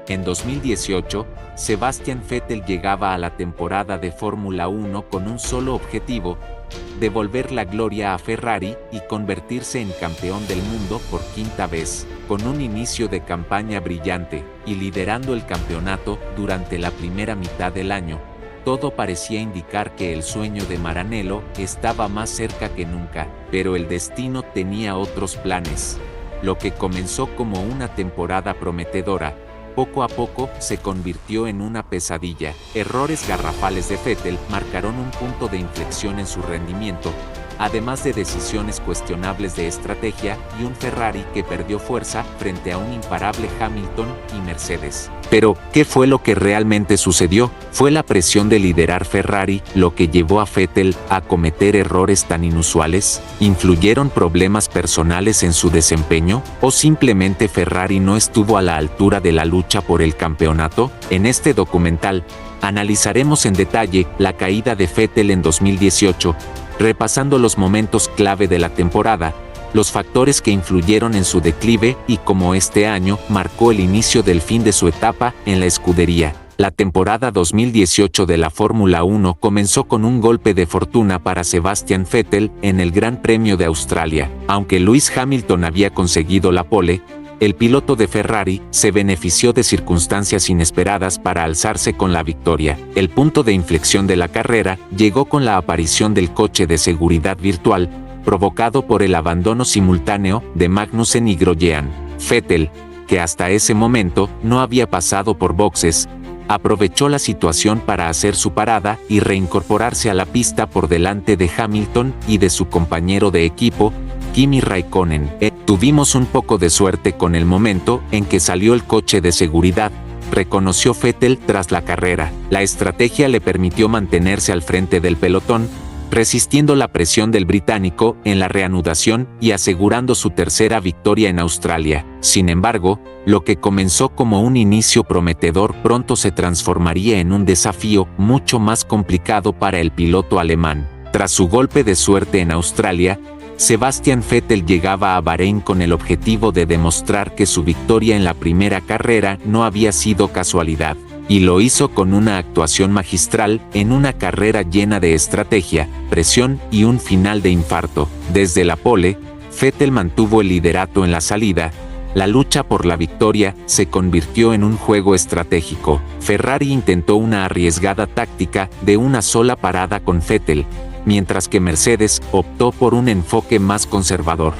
En 2018, Sebastian Vettel llegaba a la temporada de Fórmula 1 con un solo objetivo: devolver la gloria a Ferrari y convertirse en campeón del mundo por quinta vez. Con un inicio de campaña brillante y liderando el campeonato durante la primera mitad del año, todo parecía indicar que el sueño de Maranello estaba más cerca que nunca, pero el destino tenía otros planes. Lo que comenzó como una temporada prometedora, poco a poco se convirtió en una pesadilla. Errores garrafales de Vettel marcaron un punto de inflexión en su rendimiento, además de decisiones cuestionables de estrategia y un Ferrari que perdió fuerza frente a un imparable Hamilton y Mercedes. Pero, ¿qué fue lo que realmente sucedió? ¿Fue la presión de liderar Ferrari lo que llevó a Vettel a cometer errores tan inusuales? ¿Influyeron problemas personales en su desempeño? ¿O simplemente Ferrari no estuvo a la altura de la lucha por el campeonato? En este documental, analizaremos en detalle la caída de Vettel en 2018, repasando los momentos clave de la temporada, los factores que influyeron en su declive y cómo este año marcó el inicio del fin de su etapa en la escudería. La temporada 2018 de la Fórmula 1 comenzó con un golpe de fortuna para Sebastian Vettel en el Gran Premio de Australia. Aunque Lewis Hamilton había conseguido la pole, el piloto de Ferrari se benefició de circunstancias inesperadas para alzarse con la victoria. El punto de inflexión de la carrera llegó con la aparición del coche de seguridad virtual, provocado por el abandono simultáneo de Magnussen y Grosjean. Vettel, que hasta ese momento no había pasado por boxes, aprovechó la situación para hacer su parada y reincorporarse a la pista por delante de Hamilton y de su compañero de equipo, Kimi Raikkonen. Tuvimos un poco de suerte con el momento en que salió el coche de seguridad, reconoció Vettel tras la carrera. La estrategia le permitió mantenerse al frente del pelotón, resistiendo la presión del británico en la reanudación y asegurando su tercera victoria en Australia. Sin embargo, lo que comenzó como un inicio prometedor pronto se transformaría en un desafío mucho más complicado para el piloto alemán. Tras su golpe de suerte en Australia, Sebastian Vettel llegaba a Bahrein con el objetivo de demostrar que su victoria en la primera carrera no había sido casualidad, y lo hizo con una actuación magistral en una carrera llena de estrategia, presión y un final de infarto. Desde la pole, Vettel mantuvo el liderato en la salida. La lucha por la victoria se convirtió en un juego estratégico. Ferrari intentó una arriesgada táctica de una sola parada con Vettel, mientras que Mercedes optó por un enfoque más conservador.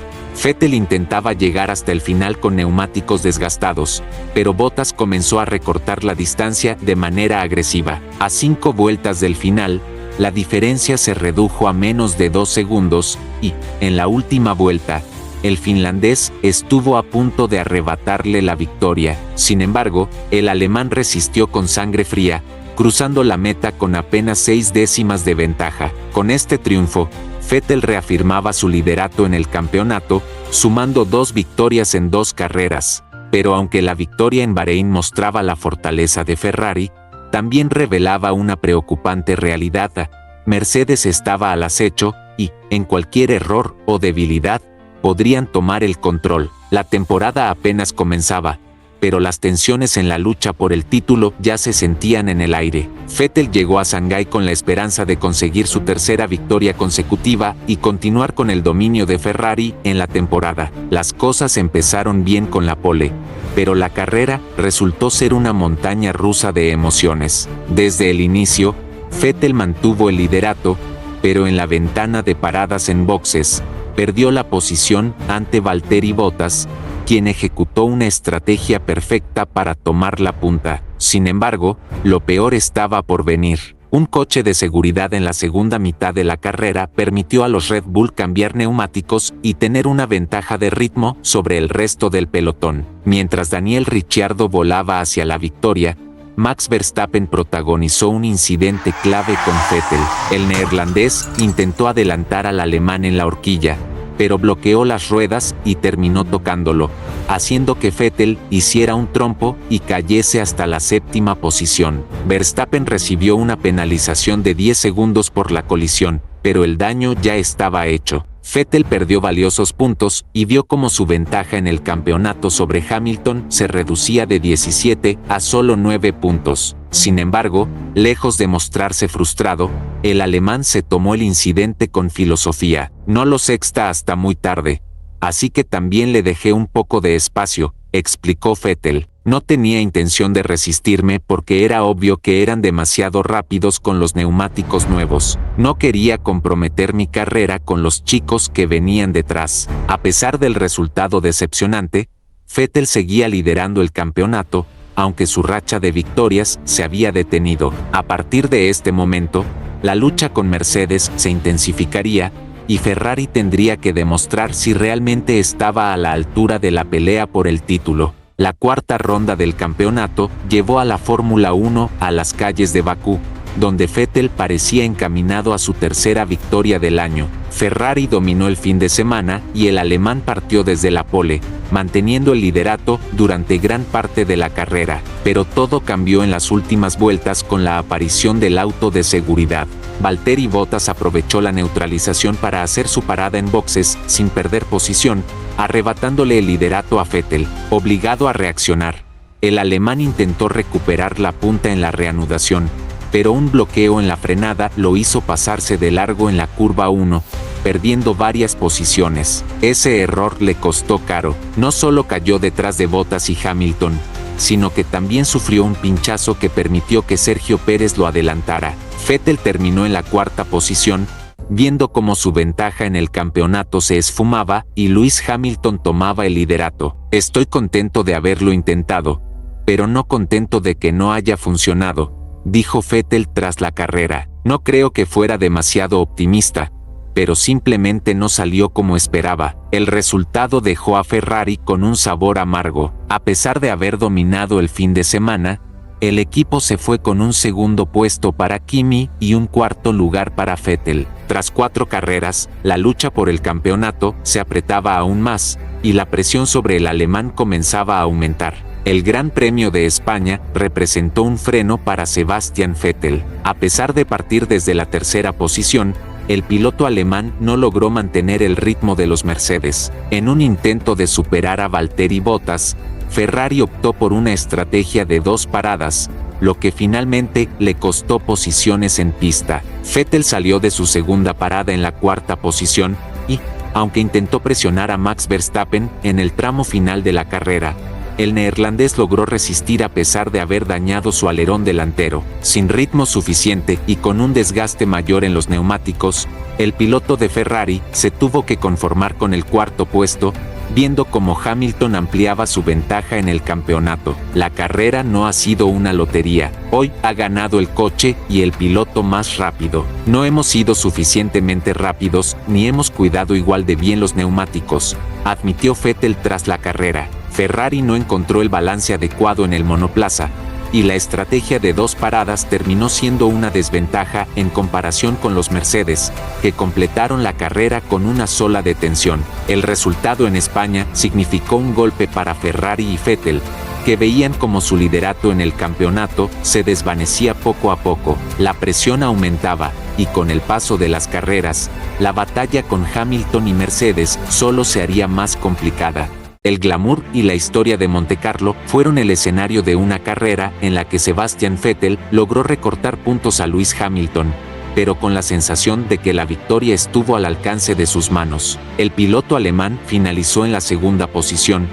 Vettel intentaba llegar hasta el final con neumáticos desgastados, pero Bottas comenzó a recortar la distancia de manera agresiva. A 5 vueltas del final, la diferencia se redujo a menos de 2 segundos y, en la última vuelta, el finlandés estuvo a punto de arrebatarle la victoria. Sin embargo, el alemán resistió con sangre fría, cruzando la meta con apenas 6 décimas de ventaja. Con este triunfo, Vettel reafirmaba su liderato en el campeonato, sumando 2 victorias en 2 carreras. Pero aunque la victoria en Bahrein mostraba la fortaleza de Ferrari, también revelaba una preocupante realidad: Mercedes estaba al acecho y, en cualquier error o debilidad, podrían tomar el control. La temporada apenas comenzaba, pero las tensiones en la lucha por el título ya se sentían en el aire. Vettel llegó a Shanghái con la esperanza de conseguir su tercera victoria consecutiva y continuar con el dominio de Ferrari en la temporada. Las cosas empezaron bien con la pole, pero la carrera resultó ser una montaña rusa de emociones. Desde el inicio, Vettel mantuvo el liderato, pero en la ventana de paradas en boxes, perdió la posición ante Valtteri Bottas, quien ejecutó una estrategia perfecta para tomar la punta. Sin embargo, lo peor estaba por venir. Un coche de seguridad en la segunda mitad de la carrera permitió a los Red Bull cambiar neumáticos y tener una ventaja de ritmo sobre el resto del pelotón. Mientras Daniel Ricciardo volaba hacia la victoria, Max Verstappen protagonizó un incidente clave con Vettel. El neerlandés intentó adelantar al alemán en la horquilla, pero bloqueó las ruedas y terminó tocándolo, haciendo que Vettel hiciera un trompo y cayese hasta la 7ª posición. Verstappen recibió una penalización de 10 segundos por la colisión, pero el daño ya estaba hecho. Vettel perdió valiosos puntos y vio cómo su ventaja en el campeonato sobre Hamilton se reducía de 17 a solo 9 puntos. Sin embargo, lejos de mostrarse frustrado, el alemán se tomó el incidente con filosofía. No lo sexta hasta muy tarde, así que también le dejé un poco de espacio, explicó Vettel. No tenía intención de resistirme porque era obvio que eran demasiado rápidos con los neumáticos nuevos. No quería comprometer mi carrera con los chicos que venían detrás. A pesar del resultado decepcionante, Vettel seguía liderando el campeonato, aunque su racha de victorias se había detenido. A partir de este momento, la lucha con Mercedes se intensificaría, y Ferrari tendría que demostrar si realmente estaba a la altura de la pelea por el título. La cuarta ronda del campeonato llevó a la Fórmula 1 a las calles de Bakú, donde Vettel parecía encaminado a su tercera victoria del año. Ferrari dominó el fin de semana y el alemán partió desde la pole, manteniendo el liderato durante gran parte de la carrera, pero todo cambió en las últimas vueltas con la aparición del auto de seguridad. Valtteri Bottas aprovechó la neutralización para hacer su parada en boxes sin perder posición, arrebatándole el liderato a Vettel. Obligado a reaccionar, el alemán intentó recuperar la punta en la reanudación, pero un bloqueo en la frenada lo hizo pasarse de largo en la curva 1, perdiendo varias posiciones. Ese error le costó caro. No solo cayó detrás de Bottas y Hamilton, sino que también sufrió un pinchazo que permitió que Sergio Pérez lo adelantara. Vettel terminó en la cuarta posición, viendo cómo su ventaja en el campeonato se esfumaba y Lewis Hamilton tomaba el liderato. Estoy contento de haberlo intentado, pero no contento de que no haya funcionado, dijo Vettel tras la carrera. No creo que fuera demasiado optimista, pero simplemente no salió como esperaba. El resultado dejó a Ferrari con un sabor amargo. A pesar de haber dominado el fin de semana, el equipo se fue con un segundo puesto para Kimi y un cuarto lugar para Vettel. Tras 4 carreras, la lucha por el campeonato se apretaba aún más, y la presión sobre el alemán comenzaba a aumentar. El Gran Premio de España representó un freno para Sebastian Vettel. A pesar de partir desde la tercera posición, el piloto alemán no logró mantener el ritmo de los Mercedes. En un intento de superar a Valtteri Bottas, Ferrari optó por una estrategia de 2 paradas, lo que finalmente le costó posiciones en pista. Vettel salió de su segunda parada en la cuarta posición y, aunque intentó presionar a Max Verstappen en el tramo final de la carrera, el neerlandés logró resistir a pesar de haber dañado su alerón delantero. Sin ritmo suficiente y con un desgaste mayor en los neumáticos, el piloto de Ferrari se tuvo que conformar con el cuarto puesto, viendo cómo Hamilton ampliaba su ventaja en el campeonato. La carrera no ha sido una lotería. Hoy ha ganado el coche y el piloto más rápido. No hemos sido suficientemente rápidos ni hemos cuidado igual de bien los neumáticos, admitió Vettel tras la carrera. Ferrari no encontró el balance adecuado en el monoplaza, y la estrategia de 2 paradas terminó siendo una desventaja en comparación con los Mercedes, que completaron la carrera con una sola detención. El resultado en España significó un golpe para Ferrari y Vettel, que veían como su liderato en el campeonato se desvanecía poco a poco. La presión aumentaba, y con el paso de las carreras, la batalla con Hamilton y Mercedes solo se haría más complicada. El glamour y la historia de Montecarlo fueron el escenario de una carrera en la que Sebastian Vettel logró recortar puntos a Lewis Hamilton, pero con la sensación de que la victoria estuvo al alcance de sus manos. El piloto alemán finalizó en la segunda posición,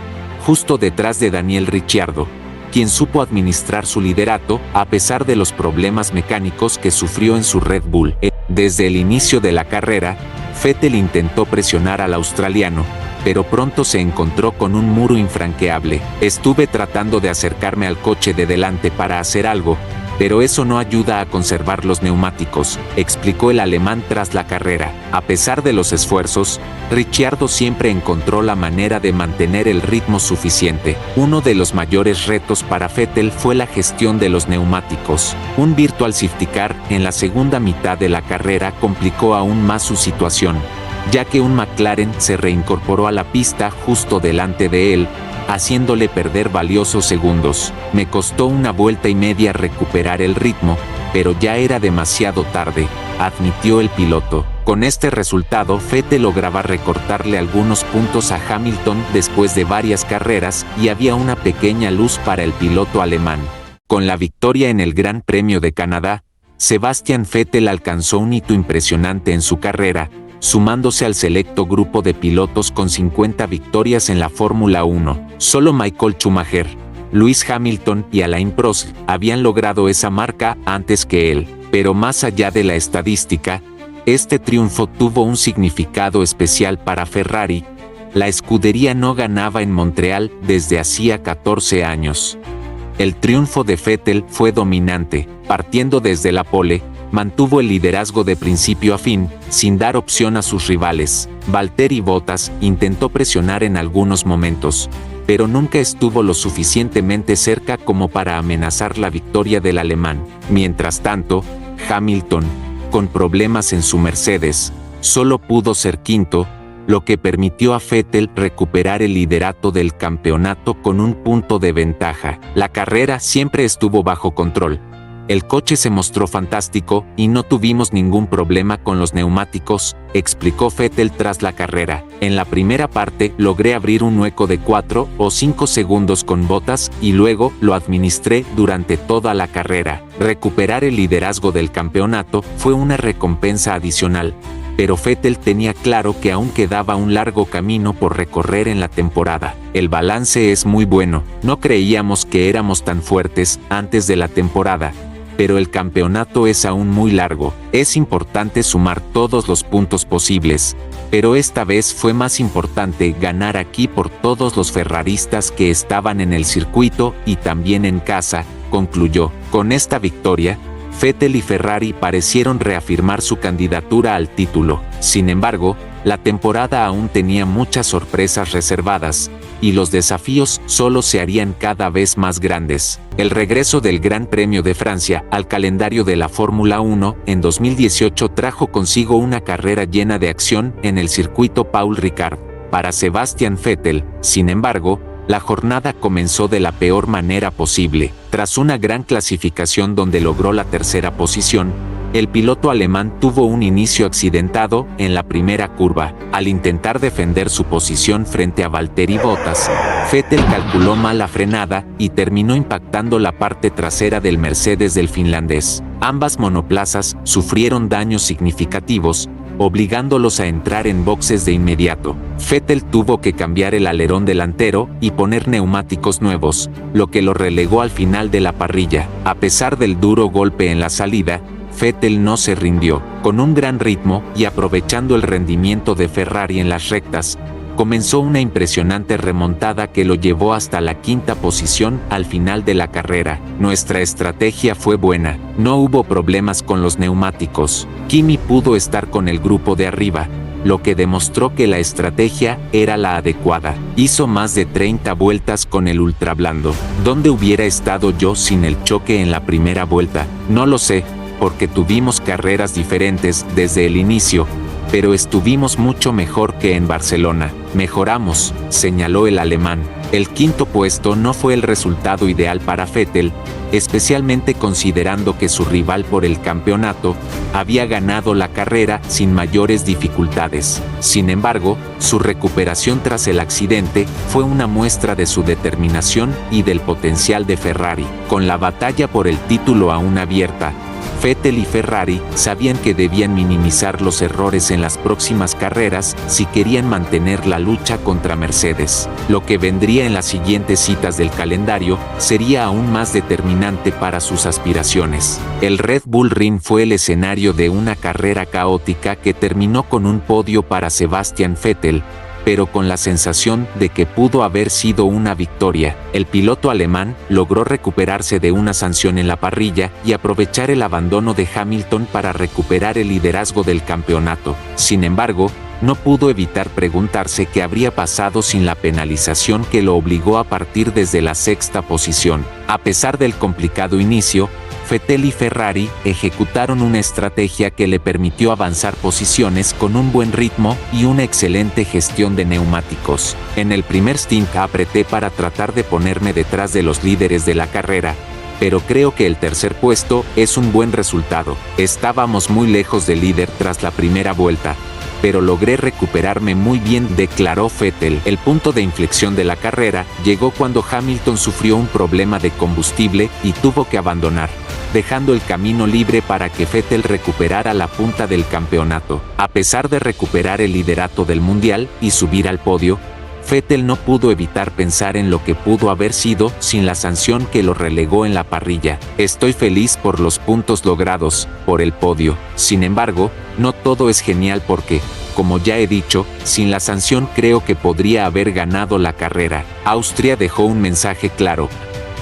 justo detrás de Daniel Ricciardo, quien supo administrar su liderato a pesar de los problemas mecánicos que sufrió en su Red Bull. Desde el inicio de la carrera, Vettel intentó presionar al australiano, pero pronto se encontró con un muro infranqueable. Estuve tratando de acercarme al coche de delante para hacer algo, pero eso no ayuda a conservar los neumáticos, explicó el alemán tras la carrera. A pesar de los esfuerzos, Ricciardo siempre encontró la manera de mantener el ritmo suficiente. Uno de los mayores retos para Vettel fue la gestión de los neumáticos. Un virtual safety car en la segunda mitad de la carrera complicó aún más su situación, ya que un McLaren se reincorporó a la pista justo delante de él, haciéndole perder valiosos segundos. Me costó 1,5 vueltas recuperar el ritmo, pero ya era demasiado tarde, admitió el piloto. Con este resultado, Vettel lograba recortarle algunos puntos a Hamilton después de varias carreras y había una pequeña luz para el piloto alemán. Con la victoria en el Gran Premio de Canadá, Sebastian Vettel alcanzó un hito impresionante en su carrera, sumándose al selecto grupo de pilotos con 50 victorias en la Fórmula 1. Solo Michael Schumacher, Lewis Hamilton y Alain Prost habían logrado esa marca antes que él. Pero más allá de la estadística, este triunfo tuvo un significado especial para Ferrari. La escudería no ganaba en Montreal desde hacía 14 años. El triunfo de Vettel fue dominante, partiendo desde la pole, mantuvo el liderazgo de principio a fin, sin dar opción a sus rivales. Valtteri Bottas intentó presionar en algunos momentos, pero nunca estuvo lo suficientemente cerca como para amenazar la victoria del alemán. Mientras tanto, Hamilton, con problemas en su Mercedes, solo pudo ser quinto, lo que permitió a Vettel recuperar el liderato del campeonato con un punto de ventaja. La carrera siempre estuvo bajo control. El coche se mostró fantástico y no tuvimos ningún problema con los neumáticos, explicó Vettel tras la carrera. En la primera parte logré abrir un hueco de 4 o 5 segundos con Bottas y luego lo administré durante toda la carrera. Recuperar el liderazgo del campeonato fue una recompensa adicional, pero Vettel tenía claro que aún quedaba un largo camino por recorrer en la temporada. El balance es muy bueno, no creíamos que éramos tan fuertes antes de la temporada, pero el campeonato es aún muy largo. Es importante sumar todos los puntos posibles, pero esta vez fue más importante ganar aquí por todos los ferraristas que estaban en el circuito y también en casa, concluyó. Con esta victoria, Vettel y Ferrari parecieron reafirmar su candidatura al título. Sin embargo, la temporada aún tenía muchas sorpresas reservadas, y los desafíos solo se harían cada vez más grandes. El regreso del Gran Premio de Francia al calendario de la Fórmula 1 en 2018 trajo consigo una carrera llena de acción en el circuito Paul Ricard. Para Sebastian Vettel, sin embargo, la jornada comenzó de la peor manera posible. Tras una gran clasificación donde logró la tercera posición, el piloto alemán tuvo un inicio accidentado en la primera curva. Al intentar defender su posición frente a Valtteri Bottas, Vettel calculó mal la frenada y terminó impactando la parte trasera del Mercedes del finlandés. Ambas monoplazas sufrieron daños significativos, obligándolos a entrar en boxes de inmediato. Vettel tuvo que cambiar el alerón delantero y poner neumáticos nuevos, lo que lo relegó al final de la parrilla. A pesar del duro golpe en la salida, Vettel no se rindió. Con un gran ritmo y aprovechando el rendimiento de Ferrari en las rectas, comenzó una impresionante remontada que lo llevó hasta la quinta posición al final de la carrera. Nuestra estrategia fue buena, no hubo problemas con los neumáticos. Kimi pudo estar con el grupo de arriba, lo que demostró que la estrategia era la adecuada. Hizo más de 30 vueltas con el ultrablando. ¿Dónde hubiera estado yo sin el choque en la primera vuelta? No lo sé, porque tuvimos carreras diferentes desde el inicio, pero estuvimos mucho mejor que en Barcelona. Mejoramos, señaló el alemán. El quinto puesto no fue el resultado ideal para Vettel, especialmente considerando que su rival por el campeonato había ganado la carrera sin mayores dificultades. Sin embargo, su recuperación tras el accidente fue una muestra de su determinación y del potencial de Ferrari. Con la batalla por el título aún abierta, Vettel y Ferrari sabían que debían minimizar los errores en las próximas carreras si querían mantener la lucha contra Mercedes. Lo que vendría en las siguientes citas del calendario sería aún más determinante para sus aspiraciones. El Red Bull Ring fue el escenario de una carrera caótica que terminó con un podio para Sebastian Vettel, pero con la sensación de que pudo haber sido una victoria. El piloto alemán logró recuperarse de una sanción en la parrilla y aprovechar el abandono de Hamilton para recuperar el liderazgo del campeonato. Sin embargo, no pudo evitar preguntarse qué habría pasado sin la penalización que lo obligó a partir desde la sexta posición. A pesar del complicado inicio, Vettel y Ferrari ejecutaron una estrategia que le permitió avanzar posiciones con un buen ritmo y una excelente gestión de neumáticos. En el primer stint apreté para tratar de ponerme detrás de los líderes de la carrera, pero creo que el tercer puesto es un buen resultado. Estábamos muy lejos del líder tras la primera vuelta, pero logré recuperarme muy bien, declaró Vettel. El punto de inflexión de la carrera llegó cuando Hamilton sufrió un problema de combustible y tuvo que abandonar, dejando el camino libre para que Vettel recuperara la punta del campeonato. A pesar de recuperar el liderato del mundial y subir al podio, Vettel no pudo evitar pensar en lo que pudo haber sido sin la sanción que lo relegó en la parrilla. Estoy feliz por los puntos logrados, por el podio. Sin embargo, no todo es genial porque, como ya he dicho, sin la sanción creo que podría haber ganado la carrera. Austria dejó un mensaje claro.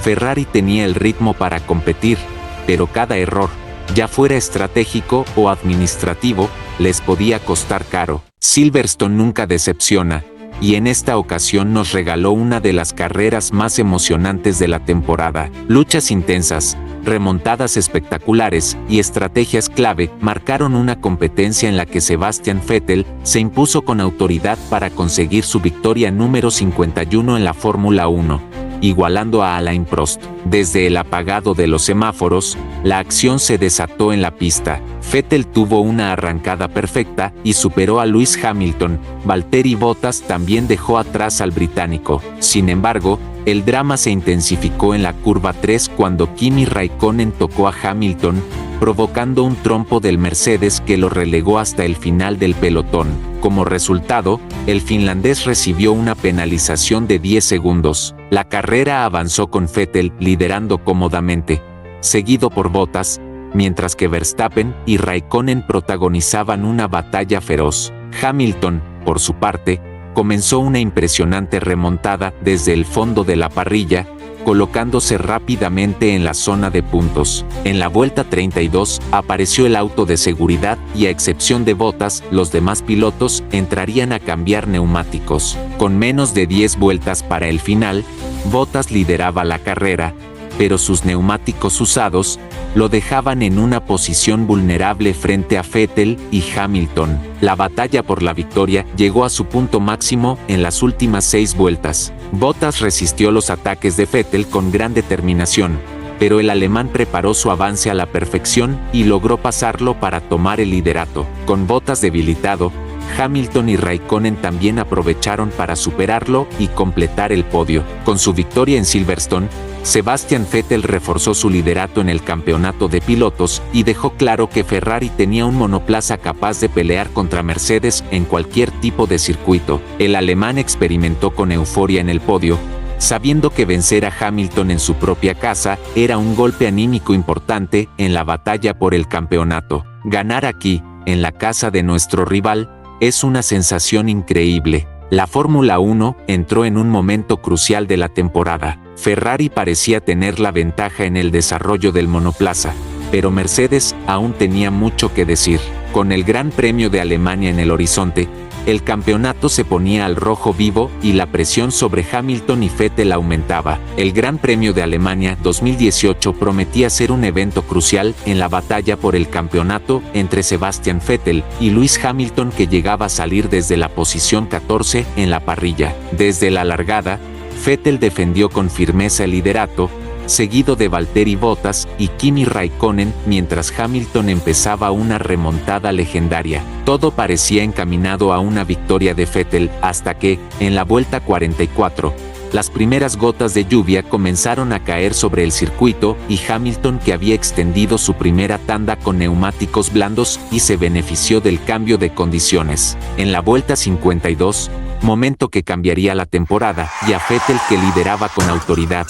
Ferrari tenía el ritmo para competir, pero cada error, ya fuera estratégico o administrativo, les podía costar caro. Silverstone nunca decepciona, y en esta ocasión nos regaló una de las carreras más emocionantes de la temporada. Luchas intensas, remontadas espectaculares y estrategias clave marcaron una competencia en la que Sebastian Vettel se impuso con autoridad para conseguir su victoria número 51 en la Fórmula 1, igualando a Alain Prost. Desde el apagado de los semáforos, la acción se desató en la pista. Vettel tuvo una arrancada perfecta y superó a Lewis Hamilton. Valtteri Bottas también dejó atrás al británico. Sin embargo, el drama se intensificó en la curva 3 cuando Kimi Raikkonen tocó a Hamilton, provocando un trompo del Mercedes que lo relegó hasta el final del pelotón. Como resultado, el finlandés recibió una penalización de 10 segundos. La carrera avanzó con Vettel liderando cómodamente, seguido por Bottas, mientras que Verstappen y Raikkonen protagonizaban una batalla feroz. Hamilton, por su parte, comenzó una impresionante remontada desde el fondo de la parrilla, colocándose rápidamente en la zona de puntos. En la vuelta 32 apareció el auto de seguridad y a excepción de Bottas, los demás pilotos entrarían a cambiar neumáticos. Con menos de 10 vueltas para el final, Bottas lideraba la carrera, pero sus neumáticos usados lo dejaban en una posición vulnerable frente a Vettel y Hamilton. La batalla por la victoria llegó a su punto máximo en las últimas 6 vueltas. Bottas resistió los ataques de Vettel con gran determinación, pero el alemán preparó su avance a la perfección y logró pasarlo para tomar el liderato. Con Bottas debilitado, Hamilton y Raikkonen también aprovecharon para superarlo y completar el podio. Con su victoria en Silverstone, Sebastian Vettel reforzó su liderato en el campeonato de pilotos y dejó claro que Ferrari tenía un monoplaza capaz de pelear contra Mercedes en cualquier tipo de circuito. El alemán experimentó con euforia en el podio, sabiendo que vencer a Hamilton en su propia casa era un golpe anímico importante en la batalla por el campeonato. Ganar aquí, en la casa de nuestro rival, es una sensación increíble. La Fórmula 1 entró en un momento crucial de la temporada. Ferrari parecía tener la ventaja en el desarrollo del monoplaza, pero Mercedes aún tenía mucho que decir. Con el Gran Premio de Alemania en el horizonte, el campeonato se ponía al rojo vivo y la presión sobre Hamilton y Vettel aumentaba. El Gran Premio de Alemania 2018 prometía ser un evento crucial en la batalla por el campeonato entre Sebastian Vettel y Lewis Hamilton, que llegaba a salir desde la posición 14 en la parrilla. Desde la largada, Vettel defendió con firmeza el liderato, seguido de Valtteri Bottas y Kimi Raikkonen, mientras Hamilton empezaba una remontada legendaria. Todo parecía encaminado a una victoria de Vettel hasta que, en la vuelta 44, las primeras gotas de lluvia comenzaron a caer sobre el circuito y Hamilton, que había extendido su primera tanda con neumáticos blandos y se benefició del cambio de condiciones. En la vuelta 52, momento que cambiaría la temporada, y a Vettel, que lideraba con autoridad,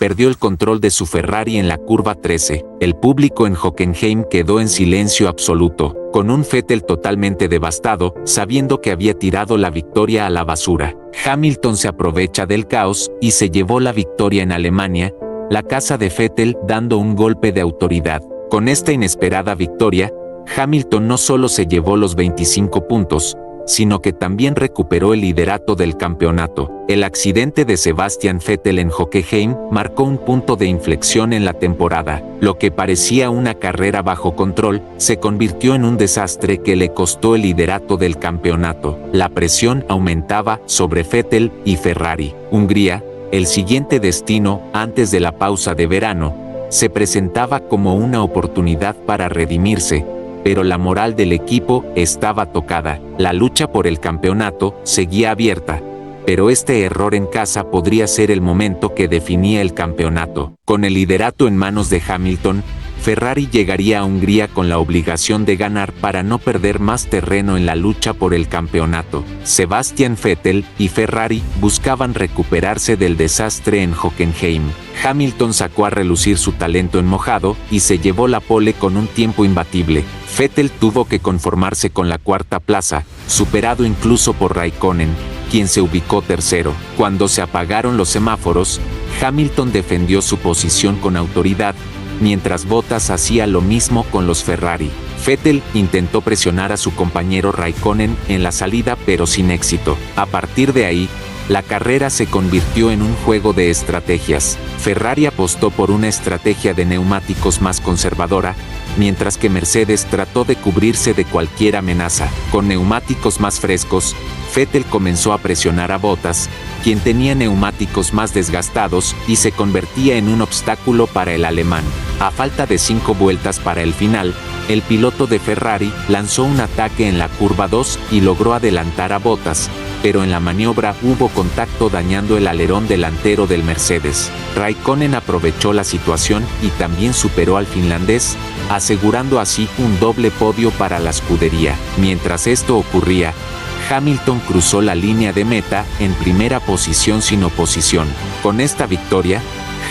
perdió el control de su Ferrari en la curva 13. El público en Hockenheim quedó en silencio absoluto, con un Vettel totalmente devastado, sabiendo que había tirado la victoria a la basura. Hamilton se aprovecha del caos y se llevó la victoria en Alemania, la casa de Vettel, dando un golpe de autoridad. Con esta inesperada victoria, Hamilton no solo se llevó los 25 puntos, sino que también recuperó el liderato del campeonato. El accidente de Sebastian Vettel en Hockenheim marcó un punto de inflexión en la temporada. Lo que parecía una carrera bajo control se convirtió en un desastre que le costó el liderato del campeonato. La presión aumentaba sobre Vettel y Ferrari. Hungría, el siguiente destino antes de la pausa de verano, se presentaba como una oportunidad para redimirse, pero la moral del equipo estaba tocada. La lucha por el campeonato seguía abierta, pero este error en casa podría ser el momento que definía el campeonato. Con el liderato en manos de Hamilton, Ferrari llegaría a Hungría con la obligación de ganar para no perder más terreno en la lucha por el campeonato. Sebastian Vettel y Ferrari buscaban recuperarse del desastre en Hockenheim. Hamilton sacó a relucir su talento en mojado y se llevó la pole con un tiempo imbatible. Vettel tuvo que conformarse con la cuarta plaza, superado incluso por Raikkonen, quien se ubicó tercero. Cuando se apagaron los semáforos, Hamilton defendió su posición con autoridad, mientras Bottas hacía lo mismo con los Ferrari. Vettel intentó presionar a su compañero Raikkonen en la salida, pero sin éxito. A partir de ahí, la carrera se convirtió en un juego de estrategias. Ferrari apostó por una estrategia de neumáticos más conservadora, mientras que Mercedes trató de cubrirse de cualquier amenaza. Con neumáticos más frescos, Vettel comenzó a presionar a Bottas, quien tenía neumáticos más desgastados y se convertía en un obstáculo para el alemán. A falta de 5 vueltas para el final, el piloto de Ferrari lanzó un ataque en la curva 2 y logró adelantar a Bottas, pero en la maniobra hubo contacto dañando el alerón delantero del Mercedes. Raikkonen aprovechó la situación y también superó al finlandés, asegurando así un doble podio para la escudería. Mientras esto ocurría, Hamilton cruzó la línea de meta en primera posición sin oposición. Con esta victoria,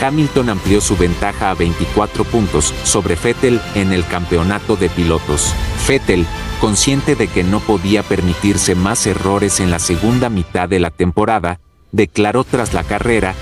Hamilton amplió su ventaja a 24 puntos sobre Vettel en el campeonato de pilotos. Vettel, consciente de que no podía permitirse más errores en la segunda mitad de la temporada, declaró tras la carrera: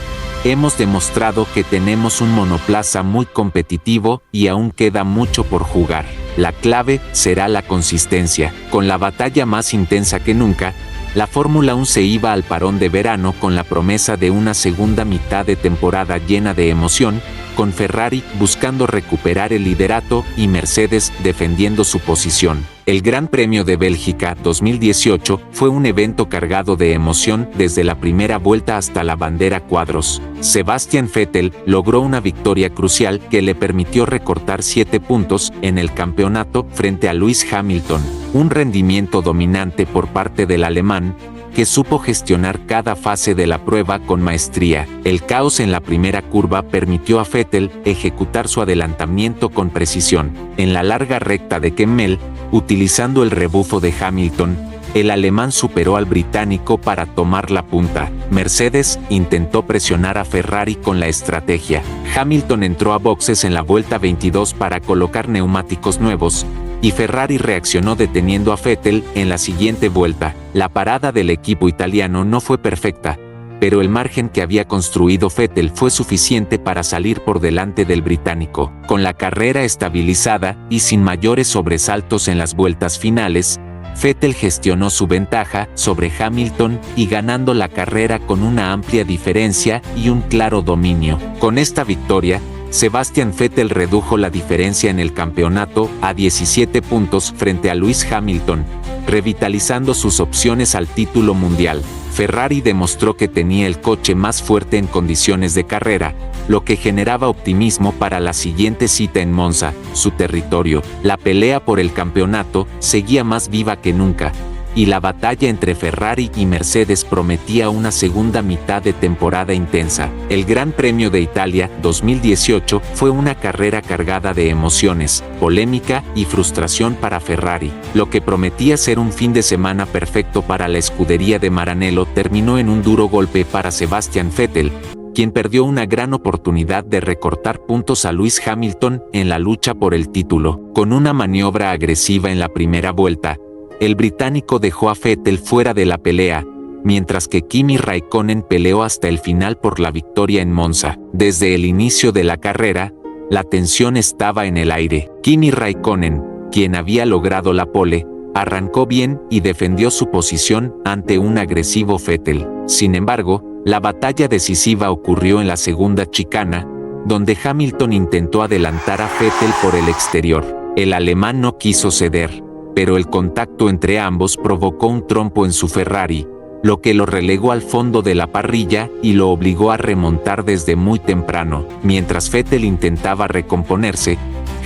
"Hemos demostrado que tenemos un monoplaza muy competitivo y aún queda mucho por jugar. La clave será la consistencia". Con la batalla más intensa que nunca, la Fórmula 1 se iba al parón de verano con la promesa de una segunda mitad de temporada llena de emoción, con Ferrari buscando recuperar el liderato y Mercedes defendiendo su posición. El Gran Premio de Bélgica 2018 fue un evento cargado de emoción desde la primera vuelta hasta la bandera cuadros. Sebastian Vettel logró una victoria crucial que le permitió recortar 7 puntos en el campeonato frente a Lewis Hamilton, un rendimiento dominante por parte del alemán, que supo gestionar cada fase de la prueba con maestría. El caos en la primera curva permitió a Vettel ejecutar su adelantamiento con precisión. En la larga recta de Kemmel, utilizando el rebufo de Hamilton, el alemán superó al británico para tomar la punta. Mercedes intentó presionar a Ferrari con la estrategia. Hamilton entró a boxes en la vuelta 22 para colocar neumáticos nuevos, y Ferrari reaccionó deteniendo a Vettel en la siguiente vuelta. La parada del equipo italiano no fue perfecta, pero el margen que había construido Vettel fue suficiente para salir por delante del británico. Con la carrera estabilizada y sin mayores sobresaltos en las vueltas finales, Vettel gestionó su ventaja sobre Hamilton y ganando la carrera con una amplia diferencia y un claro dominio. Con esta victoria, Sebastian Vettel redujo la diferencia en el campeonato a 17 puntos frente a Lewis Hamilton, revitalizando sus opciones al título mundial. Ferrari demostró que tenía el coche más fuerte en condiciones de carrera, lo que generaba optimismo para la siguiente cita en Monza, su territorio. La pelea por el campeonato seguía más viva que nunca, y la batalla entre Ferrari y Mercedes prometía una segunda mitad de temporada intensa. El Gran Premio de Italia 2018 fue una carrera cargada de emociones, polémica y frustración para Ferrari. Lo que prometía ser un fin de semana perfecto para la escudería de Maranello terminó en un duro golpe para Sebastian Vettel, quien perdió una gran oportunidad de recortar puntos a Lewis Hamilton en la lucha por el título. Con una maniobra agresiva en la primera vuelta, el británico dejó a Vettel fuera de la pelea, mientras que Kimi Raikkonen peleó hasta el final por la victoria en Monza. Desde el inicio de la carrera, la tensión estaba en el aire. Kimi Raikkonen, quien había logrado la pole, arrancó bien y defendió su posición ante un agresivo Vettel. Sin embargo, la batalla decisiva ocurrió en la segunda chicana, donde Hamilton intentó adelantar a Vettel por el exterior. El alemán no quiso ceder, pero el contacto entre ambos provocó un trompo en su Ferrari, lo que lo relegó al fondo de la parrilla y lo obligó a remontar desde muy temprano. Mientras Vettel intentaba recomponerse,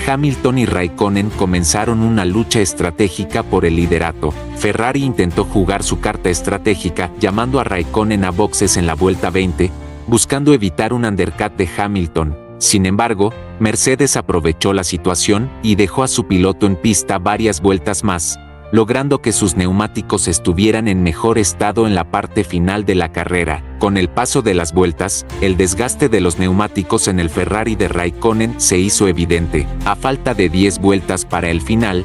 Hamilton y Raikkonen comenzaron una lucha estratégica por el liderato. Ferrari intentó jugar su carta estratégica llamando a Raikkonen a boxes en la vuelta 20, buscando evitar un undercut de Hamilton. Sin embargo, Mercedes aprovechó la situación y dejó a su piloto en pista varias vueltas más, logrando que sus neumáticos estuvieran en mejor estado en la parte final de la carrera. Con el paso de las vueltas, el desgaste de los neumáticos en el Ferrari de Raikkonen se hizo evidente. A falta de 10 vueltas para el final,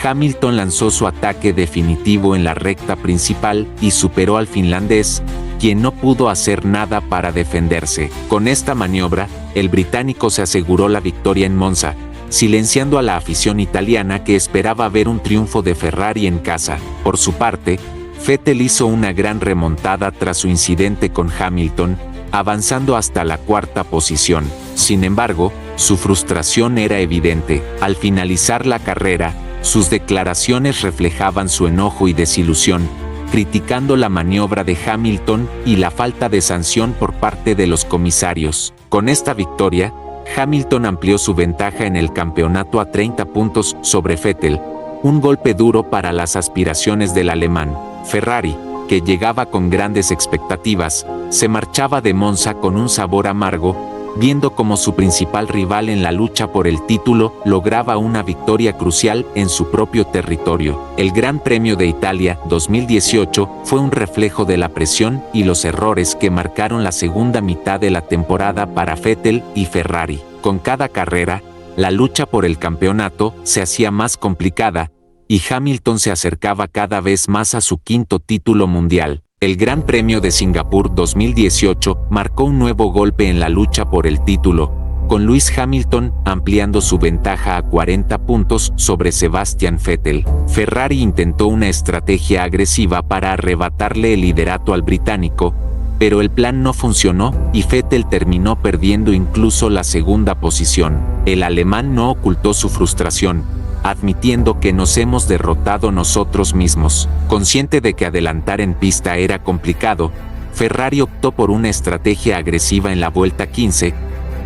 Hamilton lanzó su ataque definitivo en la recta principal y superó al finlandés, quien no pudo hacer nada para defenderse. Con esta maniobra, el británico se aseguró la victoria en Monza, silenciando a la afición italiana que esperaba ver un triunfo de Ferrari en casa. Por su parte, Vettel hizo una gran remontada tras su incidente con Hamilton, avanzando hasta la cuarta posición. Sin embargo, su frustración era evidente. Al finalizar la carrera, sus declaraciones reflejaban su enojo y desilusión, criticando la maniobra de Hamilton y la falta de sanción por parte de los comisarios. Con esta victoria, Hamilton amplió su ventaja en el campeonato a 30 puntos sobre Vettel, un golpe duro para las aspiraciones del alemán. Ferrari, que llegaba con grandes expectativas, se marchaba de Monza con un sabor amargo, viendo como su principal rival en la lucha por el título lograba una victoria crucial en su propio territorio. El Gran Premio de Italia 2018 fue un reflejo de la presión y los errores que marcaron la segunda mitad de la temporada para Vettel y Ferrari. Con cada carrera, la lucha por el campeonato se hacía más complicada, y Hamilton se acercaba cada vez más a su quinto título mundial. El Gran Premio de Singapur 2018 marcó un nuevo golpe en la lucha por el título, con Lewis Hamilton ampliando su ventaja a 40 puntos sobre Sebastian Vettel. Ferrari intentó una estrategia agresiva para arrebatarle el liderato al británico, pero el plan no funcionó y Vettel terminó perdiendo incluso la segunda posición. El alemán no ocultó su frustración, admitiendo que nos hemos derrotado nosotros mismos. Consciente de que adelantar en pista era complicado, Ferrari optó por una estrategia agresiva en la vuelta 15,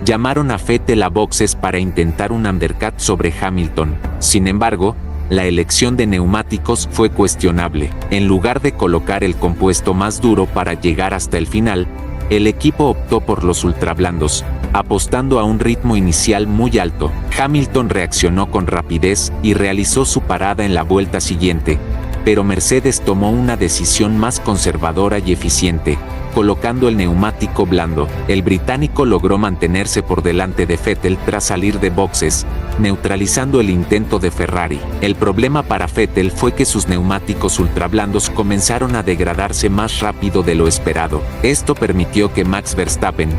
llamaron a Vettel a boxes para intentar un undercut sobre Hamilton. Sin embargo, la elección de neumáticos fue cuestionable. En lugar de colocar el compuesto más duro para llegar hasta el final, el equipo optó por los ultrablandos, apostando a un ritmo inicial muy alto. Hamilton reaccionó con rapidez y realizó su parada en la vuelta siguiente, pero Mercedes tomó una decisión más conservadora y eficiente, colocando el neumático blando. El británico logró mantenerse por delante de Vettel tras salir de boxes, neutralizando el intento de Ferrari. El problema para Vettel fue que sus neumáticos ultrablandos comenzaron a degradarse más rápido de lo esperado. Esto permitió que Max Verstappen,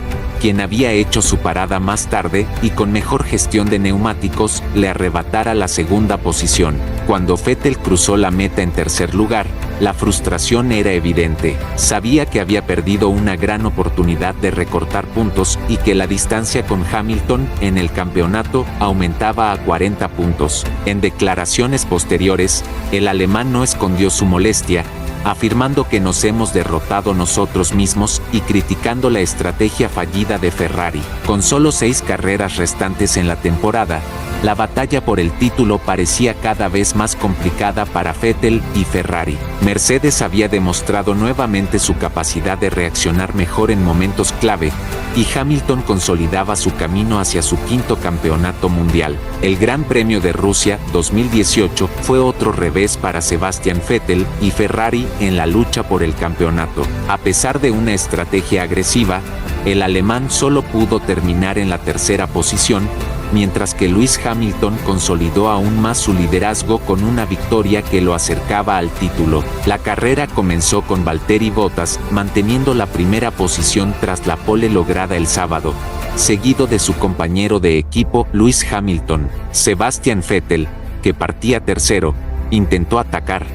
quien había hecho su parada más tarde y con mejor gestión de neumáticos, le arrebatara la segunda posición. Cuando Vettel cruzó la meta en tercer lugar, la frustración era evidente. Sabía que había perdido una gran oportunidad de recortar puntos y que la distancia con Hamilton en el campeonato aumentaba a 40 puntos. En declaraciones posteriores, el alemán no escondió su molestia, afirmando que nos hemos derrotado nosotros mismos y criticando la estrategia fallida de Ferrari. Con solo 6 carreras restantes en la temporada, la batalla por el título parecía cada vez más complicada para Vettel y Ferrari. Mercedes había demostrado nuevamente su capacidad de reaccionar mejor en momentos clave, y Hamilton consolidaba su camino hacia su quinto campeonato mundial. El Gran Premio de Rusia 2018 fue otro revés para Sebastian Vettel y Ferrari en la lucha por el campeonato. A pesar de una estrategia agresiva, el alemán solo pudo terminar en la tercera posición, mientras que Lewis Hamilton consolidó aún más su liderazgo con una victoria que lo acercaba al título. La carrera comenzó con Valtteri Bottas manteniendo la primera posición tras la pole lograda el sábado, seguido de su compañero de equipo Lewis Hamilton. Sebastian Vettel, que partía tercero, intentó atacar,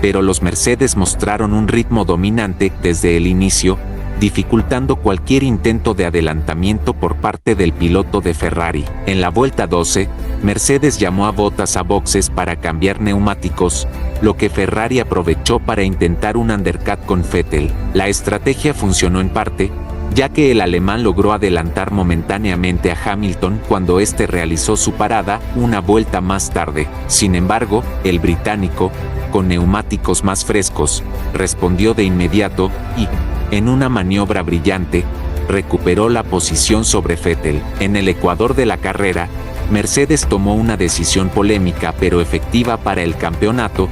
pero los Mercedes mostraron un ritmo dominante desde el inicio, dificultando cualquier intento de adelantamiento por parte del piloto de Ferrari. En la vuelta 12, Mercedes llamó a Bottas a boxes para cambiar neumáticos, lo que Ferrari aprovechó para intentar un undercut con Vettel. La estrategia funcionó en parte, ya que el alemán logró adelantar momentáneamente a Hamilton cuando éste realizó su parada una vuelta más tarde. Sin embargo, el británico, con neumáticos más frescos, respondió de inmediato y, en una maniobra brillante, recuperó la posición sobre Vettel. En el ecuador de la carrera, Mercedes tomó una decisión polémica pero efectiva para el campeonato.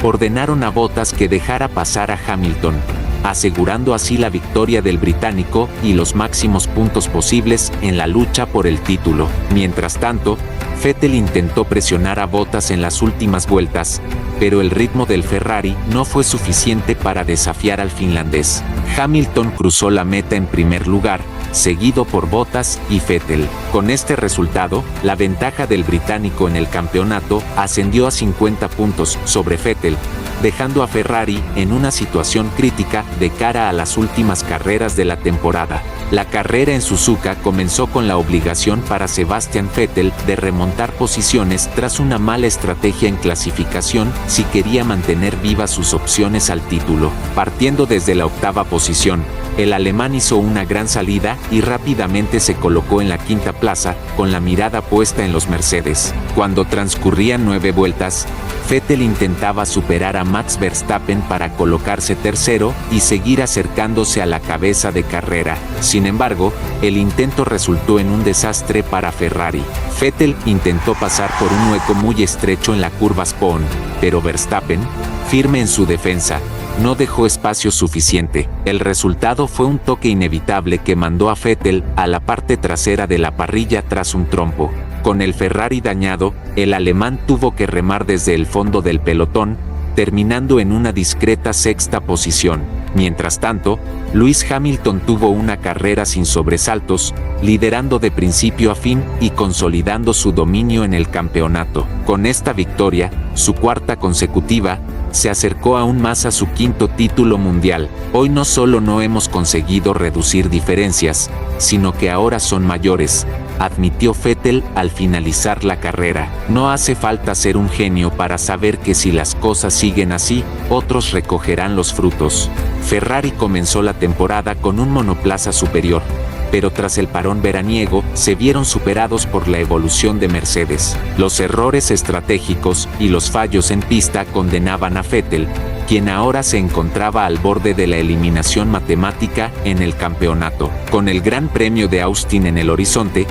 Ordenaron a Bottas que dejara pasar a Hamilton, asegurando así la victoria del británico y los máximos puntos posibles en la lucha por el título. Mientras tanto, Vettel intentó presionar a Bottas en las últimas vueltas, pero el ritmo del Ferrari no fue suficiente para desafiar al finlandés. Hamilton cruzó la meta en primer lugar, seguido por Bottas y Vettel. Con este resultado, la ventaja del británico en el campeonato ascendió a 50 puntos sobre Vettel, dejando a Ferrari en una situación crítica de cara a las últimas carreras de la temporada. La carrera en Suzuka comenzó con la obligación para Sebastian Vettel de remontar posiciones tras una mala estrategia en clasificación si quería mantener vivas sus opciones al título. Partiendo desde la octava posición, el alemán hizo una gran salida y rápidamente se colocó en la quinta plaza, con la mirada puesta en los Mercedes. Cuando transcurrían 9 vueltas, Vettel intentaba superar a Max Verstappen para colocarse tercero y seguir acercándose a la cabeza de carrera. Sin embargo, el intento resultó en un desastre para Ferrari. Vettel intentó pasar por un hueco muy estrecho en la curva Spoon, pero Verstappen, firme en su defensa, no dejó espacio suficiente. El resultado fue un toque inevitable que mandó a Vettel a la parte trasera de la parrilla tras un trompo. Con el Ferrari dañado, el alemán tuvo que remar desde el fondo del pelotón, terminando en una discreta sexta posición. Mientras tanto, Lewis Hamilton tuvo una carrera sin sobresaltos, liderando de principio a fin y consolidando su dominio en el campeonato. Con esta victoria, su cuarta consecutiva, se acercó aún más a su quinto título mundial. Hoy no solo no hemos conseguido reducir diferencias, sino que ahora son mayores, admitió Vettel al finalizar la carrera. No hace falta ser un genio para saber que si las cosas siguen así, otros recogerán los frutos. Ferrari comenzó la temporada con un monoplaza superior, pero tras el parón veraniego se vieron superados por la evolución de Mercedes. Los errores estratégicos y los fallos en pista condenaban a Vettel, quien ahora se encontraba al borde de la eliminación matemática en el campeonato. Con el Gran Premio de Austin en el horizonte,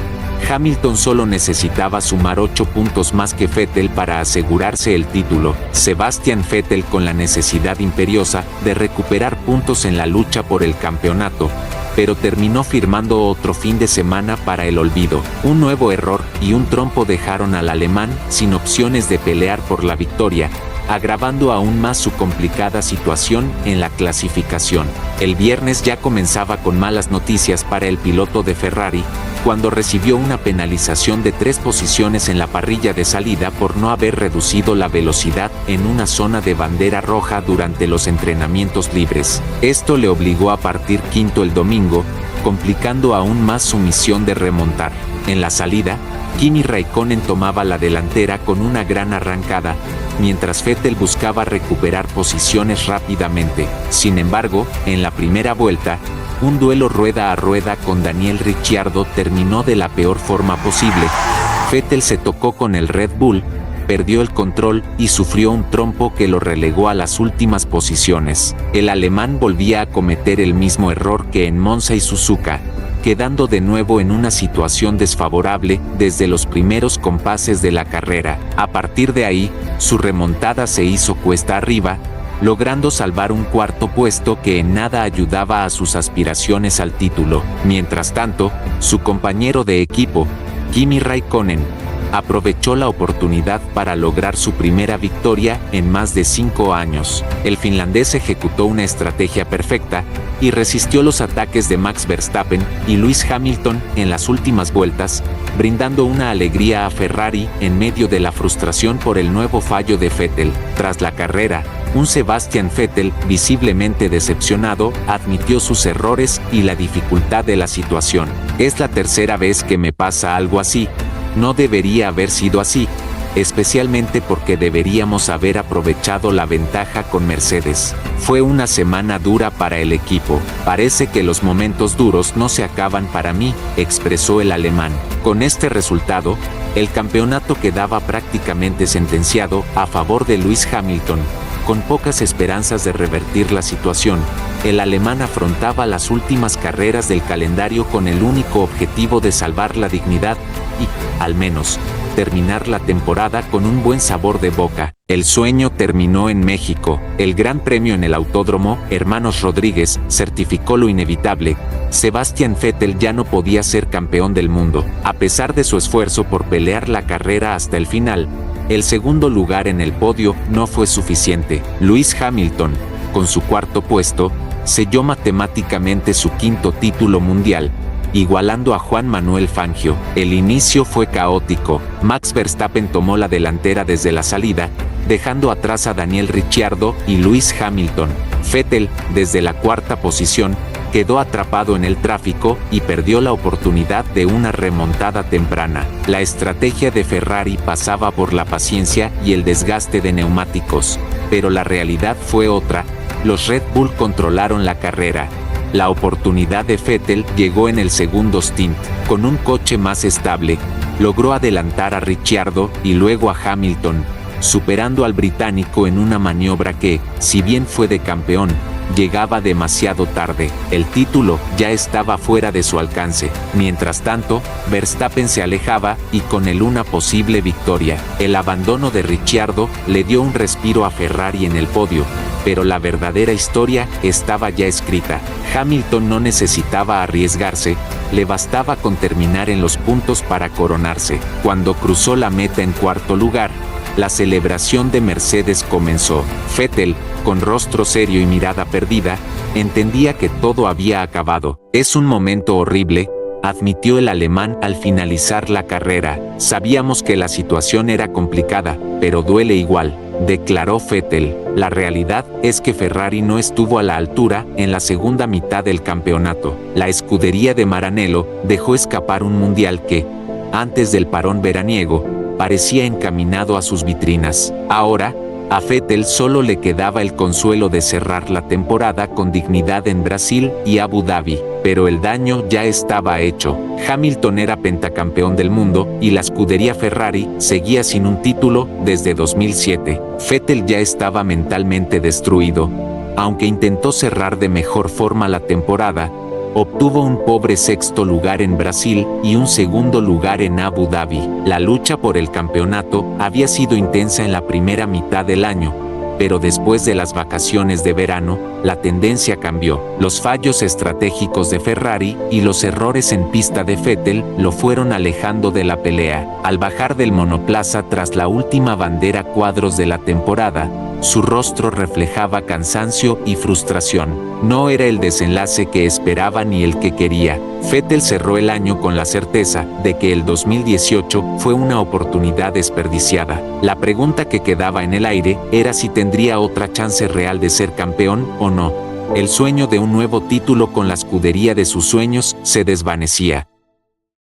Hamilton solo necesitaba sumar 8 puntos más que Vettel para asegurarse el título. Sebastian Vettel, con la necesidad imperiosa de recuperar puntos en la lucha por el campeonato, pero terminó firmando otro fin de semana para el olvido. Un nuevo error y un trompo dejaron al alemán sin opciones de pelear por la victoria, agravando aún más su complicada situación en la clasificación. El viernes ya comenzaba con malas noticias para el piloto de Ferrari, cuando recibió una penalización de 3 posiciones en la parrilla de salida por no haber reducido la velocidad en una zona de bandera roja durante los entrenamientos libres. Esto le obligó a partir quinto el domingo, complicando aún más su misión de remontar. En la salida, Kimi Raikkonen tomaba la delantera con una gran arrancada, mientras Vettel buscaba recuperar posiciones rápidamente. Sin embargo, en la primera vuelta, un duelo rueda a rueda con Daniel Ricciardo terminó de la peor forma posible. Vettel se tocó con el Red Bull, perdió el control y sufrió un trompo que lo relegó a las últimas posiciones. El alemán volvía a cometer el mismo error que en Monza y Suzuka, quedando de nuevo en una situación desfavorable desde los primeros compases de la carrera. A partir de ahí, su remontada se hizo cuesta arriba, logrando salvar un cuarto puesto que en nada ayudaba a sus aspiraciones al título. Mientras tanto, su compañero de equipo, Kimi Raikkonen, aprovechó la oportunidad para lograr su primera victoria en más de 5 años. El finlandés ejecutó una estrategia perfecta y resistió los ataques de Max Verstappen y Lewis Hamilton en las últimas vueltas, brindando una alegría a Ferrari en medio de la frustración por el nuevo fallo de Vettel. Tras la carrera, un Sebastian Vettel, visiblemente decepcionado, admitió sus errores y la dificultad de la situación. Es la tercera vez que me pasa algo así. No debería haber sido así, especialmente porque deberíamos haber aprovechado la ventaja con Mercedes. Fue una semana dura para el equipo. Parece que los momentos duros no se acaban para mí, expresó el alemán. Con este resultado, el campeonato quedaba prácticamente sentenciado a favor de Lewis Hamilton. Con pocas esperanzas de revertir la situación, el alemán afrontaba las últimas carreras del calendario con el único objetivo de salvar la dignidad y, al menos, terminar la temporada con un buen sabor de boca. El sueño terminó en México. El Gran Premio en el Autódromo Hermanos Rodríguez certificó lo inevitable. Sebastian Vettel ya no podía ser campeón del mundo. A pesar de su esfuerzo por pelear la carrera hasta el final, el segundo lugar en el podio no fue suficiente. Lewis Hamilton, con su cuarto puesto, selló matemáticamente su quinto título mundial, igualando a Juan Manuel Fangio. El inicio fue caótico. Max Verstappen tomó la delantera desde la salida, dejando atrás a Daniel Ricciardo y Lewis Hamilton. Vettel, desde la cuarta posición, quedó atrapado en el tráfico y perdió la oportunidad de una remontada temprana. La estrategia de Ferrari pasaba por la paciencia y el desgaste de neumáticos, pero la realidad fue otra. Los Red Bull controlaron la carrera. La oportunidad de Vettel llegó en el segundo stint. Con un coche más estable, logró adelantar a Ricciardo y luego a Hamilton, superando al británico en una maniobra que, si bien fue de campeón, llegaba demasiado tarde. El título ya estaba fuera de su alcance. Mientras tanto, Verstappen se alejaba y con él una posible victoria. El abandono de Ricciardo le dio un respiro a Ferrari en el podio, pero la verdadera historia estaba ya escrita. Hamilton no necesitaba arriesgarse, le bastaba con terminar en los puntos para coronarse. Cuando cruzó la meta en cuarto lugar, la celebración de Mercedes comenzó. Vettel, con rostro serio y mirada perdida, entendía que todo había acabado. Es un momento horrible, admitió el alemán al finalizar la carrera. Sabíamos que la situación era complicada, pero duele igual, declaró Vettel. La realidad es que Ferrari no estuvo a la altura en la segunda mitad del campeonato. La escudería de Maranello dejó escapar un mundial que, antes del parón veraniego, parecía encaminado a sus vitrinas. Ahora, a Vettel solo le quedaba el consuelo de cerrar la temporada con dignidad en Brasil y Abu Dhabi, pero el daño ya estaba hecho. Hamilton era pentacampeón del mundo y la escudería Ferrari seguía sin un título desde 2007. Vettel ya estaba mentalmente destruido. Aunque intentó cerrar de mejor forma la temporada, obtuvo un pobre sexto lugar en Brasil y un segundo lugar en Abu Dhabi. La lucha por el campeonato había sido intensa en la primera mitad del año, pero después de las vacaciones de verano, la tendencia cambió. Los fallos estratégicos de Ferrari y los errores en pista de Vettel lo fueron alejando de la pelea. Al bajar del monoplaza tras la última bandera cuadros de la temporada, su rostro reflejaba cansancio y frustración. No era el desenlace que esperaba ni el que quería. Vettel cerró el año con la certeza de que el 2018 fue una oportunidad desperdiciada. La pregunta que quedaba en el aire era si tendría otra chance real de ser campeón o no. El sueño de un nuevo título con la escudería de sus sueños se desvanecía.